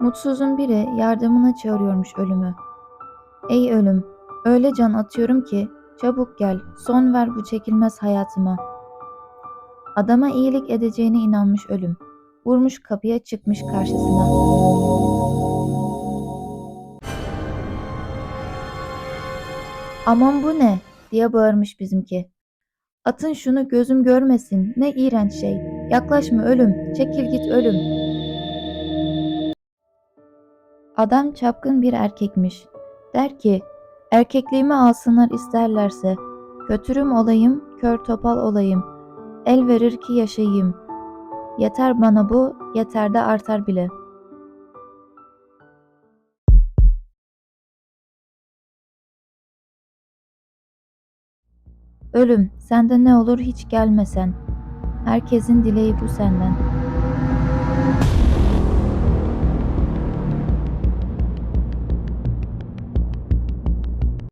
Mutsuzun biri yardımına çağırıyormuş ölümü. Ey ölüm, öyle can atıyorum ki çabuk gel, son ver bu çekilmez hayatıma. Adama iyilik edeceğine inanmış ölüm. Vurmuş kapıya çıkmış karşısına. Aman bu ne diye bağırmış bizimki. Atın şunu gözüm görmesin, ne iğrenç şey. Yaklaşma ölüm, çekil git ölüm. Adam çapkın bir erkekmiş. Der ki, erkekliğimi alsınlar isterlerse. Kötürüm olayım, kör topal olayım. El verir ki yaşayayım. Yeter bana bu, yeter de artar bile. Ölüm, sende ne olur hiç gelmesen. Herkesin dileği bu senden.